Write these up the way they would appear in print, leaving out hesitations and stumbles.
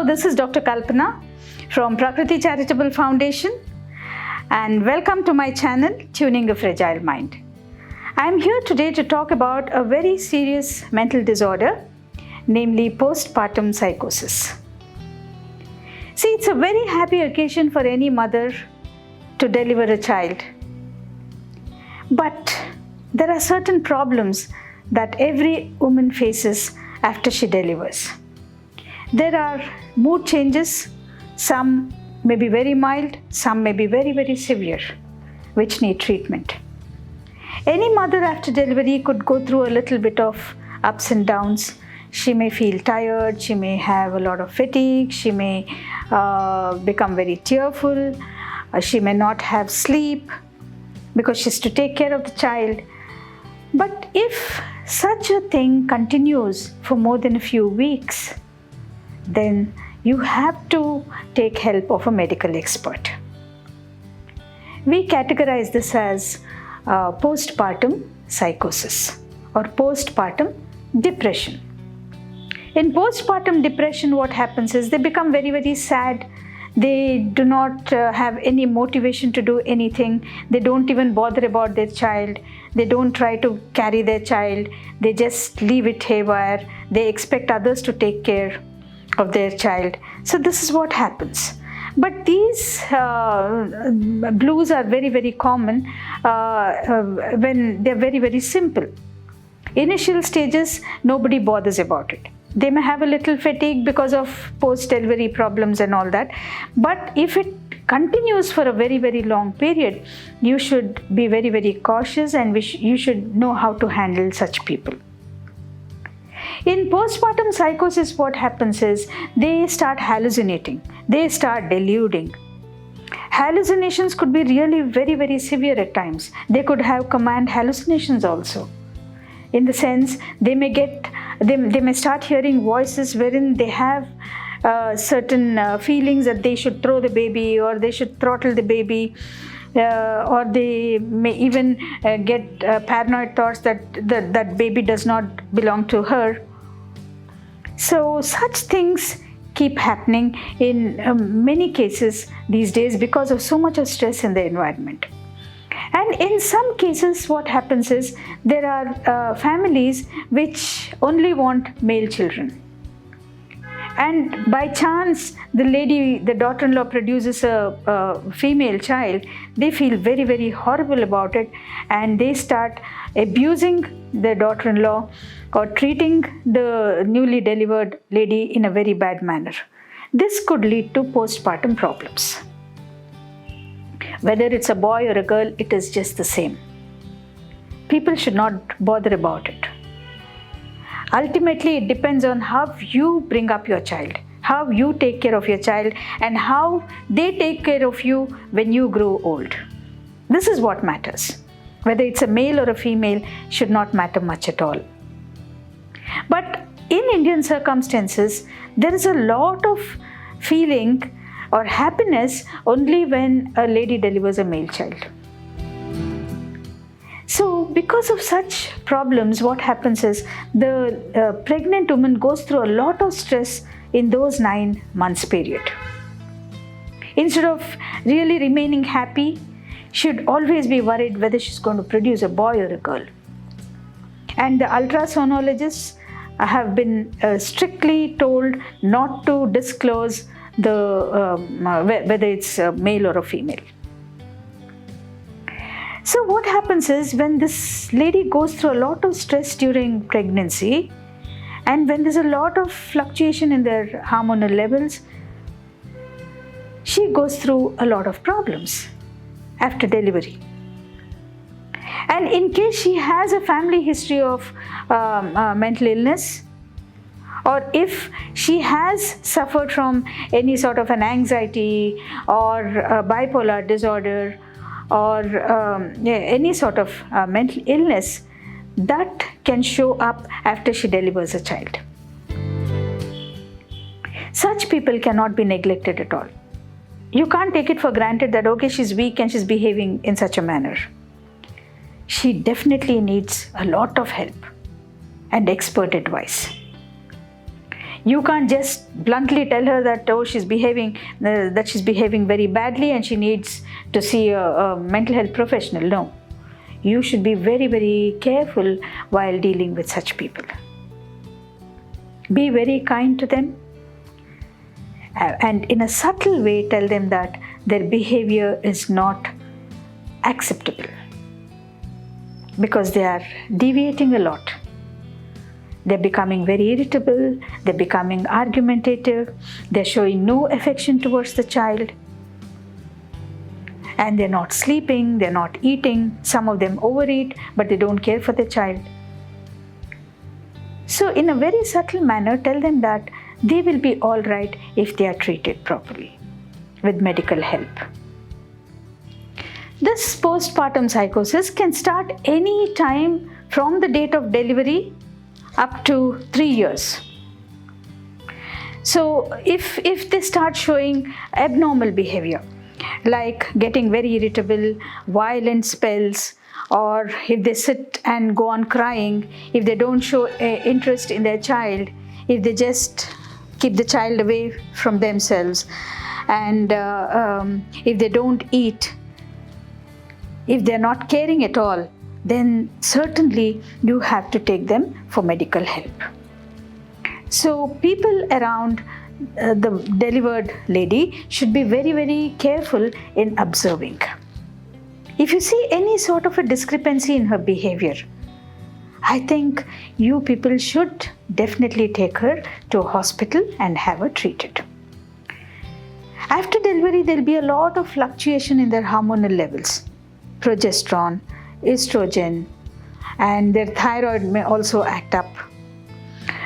this is Dr. Kalpana from Prakruthi Charitable Foundation, and welcome to my channel, Tuning a Fragile Mind. I am here today to talk about a very serious mental disorder, namely postpartum psychosis. See, it's a very happy occasion for any mother to deliver a child. But there are certain problems that every woman faces after she delivers. There are mood changes, some may be very mild, some may be very, very severe, which need treatment. Any mother after delivery could go through a little bit of ups and downs. She may feel tired, she may have a lot of fatigue, she may become very tearful, she may not have sleep because she's to take care of the child. But if such a thing continues for more than a few weeks, then you have to take help of a medical expert. We categorize this as postpartum psychosis or postpartum depression. In postpartum depression, what happens is they become very, very sad. They do not have any motivation to do anything. They don't even bother about their child. They don't try to carry their child. They just leave it haywire. They expect others to take care of their child. So this is what happens. But these blues are very, very common when they're very, very simple. Initial stages, nobody bothers about it. They may have a little fatigue because of post-delivery problems and all that. But if it continues for a very, very long period, you should be very, very cautious, and you should know how to handle such people. In postpartum psychosis, what happens is they start hallucinating. They start deluding. Hallucinations could be really very, very severe at times. They could have command hallucinations also. In the sense, they may start hearing voices wherein they have certain feelings that they should throw the baby or they should throttle the baby, or they may even get paranoid thoughts that baby does not belong to her. So such things keep happening in many cases these days because of so much of stress in the environment. And in some cases, what happens is there are families which only want male children. And by chance, the daughter-in-law produces a female child, they feel very, very horrible about it, and they start abusing their daughter-in-law or treating the newly delivered lady in a very bad manner. This could lead to postpartum problems. Whether it's a boy or a girl, it is just the same. People should not bother about it. Ultimately, it depends on how you bring up your child, how you take care of your child, and how they take care of you when you grow old. This is what matters. Whether it's a male or a female should not matter much at all. But in Indian circumstances, there is a lot of feeling or happiness only when a lady delivers a male child. So because of such problems, what happens is the pregnant woman goes through a lot of stress in those 9 months period. Instead of really remaining happy, she'd always be worried whether she's going to produce a boy or a girl. And the ultrasonologists have been strictly told not to disclose whether it's a male or a female. So what happens is when this lady goes through a lot of stress during pregnancy, and when there's a lot of fluctuation in their hormonal levels, she goes through a lot of problems after delivery. And in case she has a family history of mental illness, or if she has suffered from any sort of an anxiety or a bipolar disorder or any sort of mental illness, that can show up after she delivers a child. Such people cannot be neglected at all. You can't take it for granted that, okay, she's weak and she's behaving in such a manner. She definitely needs a lot of help and expert advice. You can't just bluntly tell her that she's behaving very badly and she needs to see a mental health professional. No, you should be very, very careful while dealing with such people. Be very kind to them, and in a subtle way tell them that their behavior is not acceptable because they are deviating a lot. They're becoming very irritable, they're becoming argumentative, they're showing no affection towards the child, and they're not sleeping, they're not eating. Some of them overeat, but they don't care for the child. So in a very subtle manner, tell them that they will be all right if they are treated properly with medical help. This postpartum psychosis can start any time from the date of delivery up to 3 years. So if they start showing abnormal behavior, like getting very irritable, violent spells, or if they sit and go on crying, if they don't show interest in their child, if they just keep the child away from themselves, and if they don't eat, if they're not caring at all, then certainly you have to take them for medical help. So people around the delivered lady should be very, very careful in observing. If you see any sort of a discrepancy in her behavior, I think you people should definitely take her to a hospital and have her treated. After delivery, there will be a lot of fluctuation in their hormonal levels, progesterone, estrogen, and their thyroid may also act up.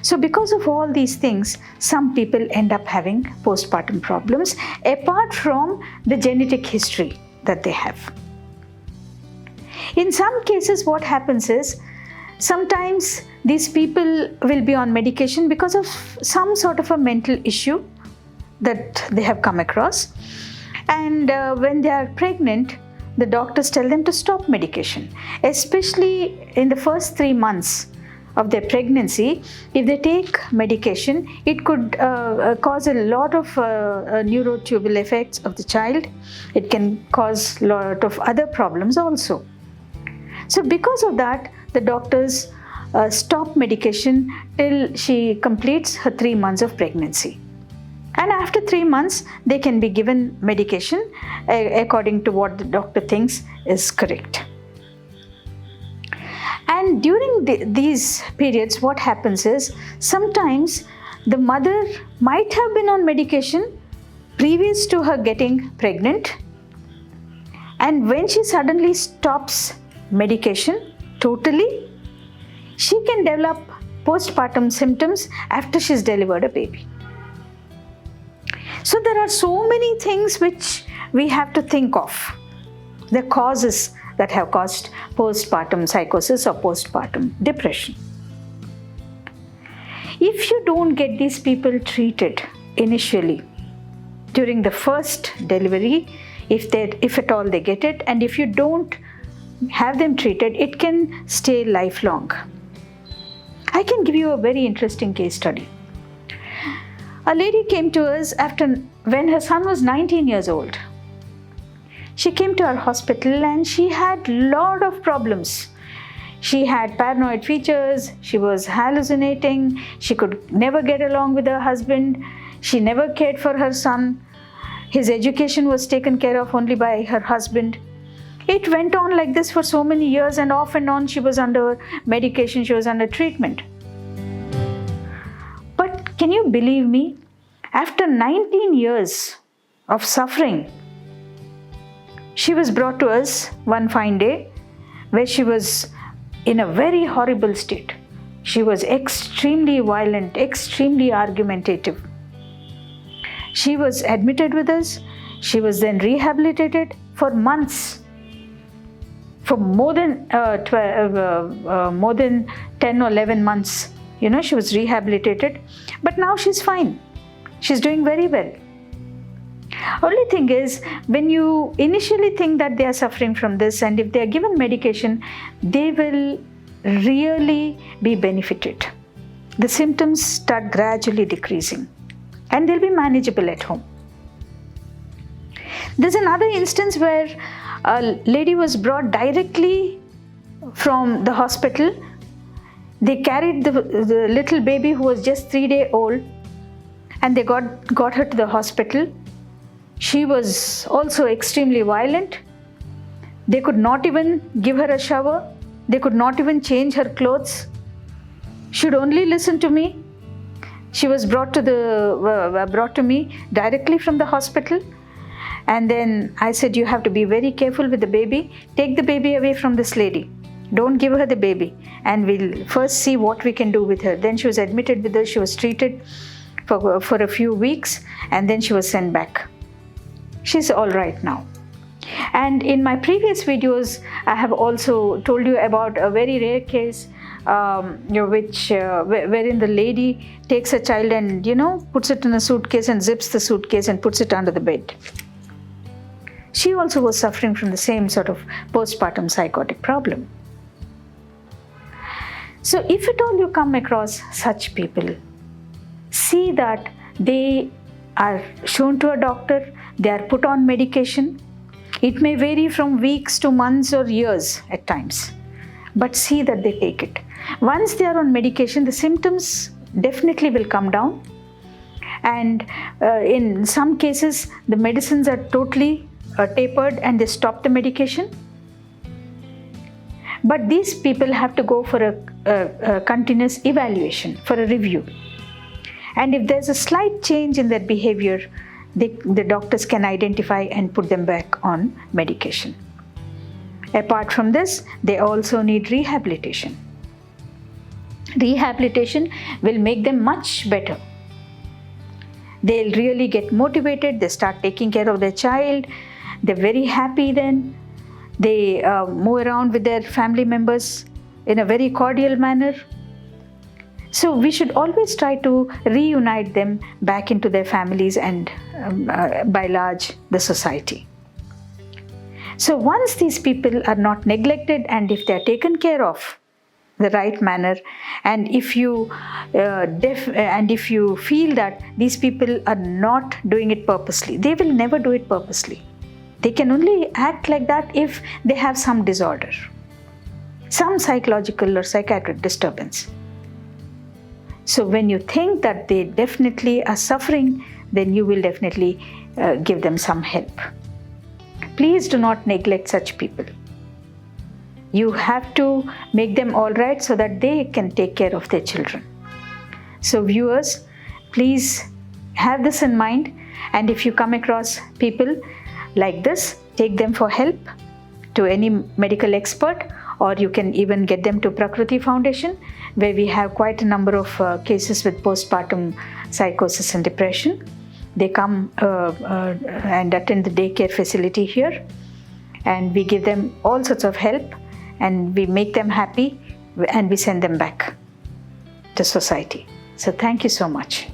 So because of all these things, some people end up having postpartum problems apart from the genetic history that they have. In some cases, what happens is sometimes these people will be on medication because of some sort of a mental issue that they have come across, and when they are pregnant, the doctors tell them to stop medication, especially in the first 3 months of their pregnancy. If they take medication, it could cause a lot of neurotubal effects of the child. It can cause a lot of other problems also. So because of that, the doctors stop medication till she completes her 3 months of pregnancy. And after 3 months, they can be given medication according to what the doctor thinks is correct. And during these periods, what happens is sometimes the mother might have been on medication previous to her getting pregnant, and when she suddenly stops medication totally, she can develop postpartum symptoms after she's delivered a baby. So there are so many things which we have to think of, the causes that have caused postpartum psychosis or postpartum depression. If you don't get these people treated initially during the first delivery, if at all they get it, and if you don't have them treated, it can stay lifelong. I can give you a very interesting case study. A lady came to us when her son was 19 years old. She came to our hospital and she had a lot of problems. She had paranoid features, she was hallucinating, she could never get along with her husband, she never cared for her son. His education was taken care of only by her husband. It went on like this for so many years, and off and on she was under medication, she was under treatment. But can you believe me? After 19 years of suffering, she was brought to us one fine day where she was in a very horrible state. She was extremely violent, extremely argumentative. She was admitted with us. She was then rehabilitated for months. For more than 10 or 11 months, she was rehabilitated. But now she's fine. She's doing very well. Only thing is, when you initially think that they are suffering from this, and if they are given medication, they will really be benefited. the symptoms start gradually decreasing and they'll be manageable at home. There's another instance where a lady was brought directly from the hospital. They carried the little baby who was just 3 days old, and they got her to the hospital. She was also extremely violent. They could not even give her a shower. They could not even change her clothes. She would only listen to me. She was brought to me directly from the hospital. And then I said, you have to be very careful with the baby. Take the baby away from this lady. Don't give her the baby. And we'll first see what we can do with her. Then she was admitted with her. She was treated for a few weeks. And then she was sent back. She's all right now. And in my previous videos, I have also told you about a very rare case wherein the lady takes a child and, puts it in a suitcase and zips the suitcase and puts it under the bed. She also was suffering from the same sort of postpartum psychotic problem. So if at all you come across such people, see that they are shown to a doctor, they are put on medication. It may vary from weeks to months or years at times, but see that they take it. Once they are on medication, the symptoms definitely will come down. And in some cases, the medicines are totally tapered and they stop the medication. But these people have to go for a continuous evaluation, for a review. And if there's a slight change in their behavior, the doctors can identify and put them back on medication. Apart from this, they also need rehabilitation. Rehabilitation will make them much better. They'll really get motivated, they start taking care of their child, they're very happy then. They move around with their family members in a very cordial manner. So we should always try to reunite them back into their families and by large the society. So once these people are not neglected and if they are taken care of the right manner, and if you feel that these people are not doing it purposely, they will never do it purposely. They can only act like that if they have some disorder, some psychological or psychiatric disturbance. So when you think that they definitely are suffering, then you will definitely give them some help. Please do not neglect such people. You have to make them all right so that they can take care of their children. So viewers, please have this in mind, and if you come across people like this, take them for help to any medical expert, or you can even get them to Prakruthi Foundation, where we have quite a number of cases with postpartum psychosis and depression. They come and attend the daycare facility here, and we give them all sorts of help, and we make them happy, and we send them back to society. So thank you so much.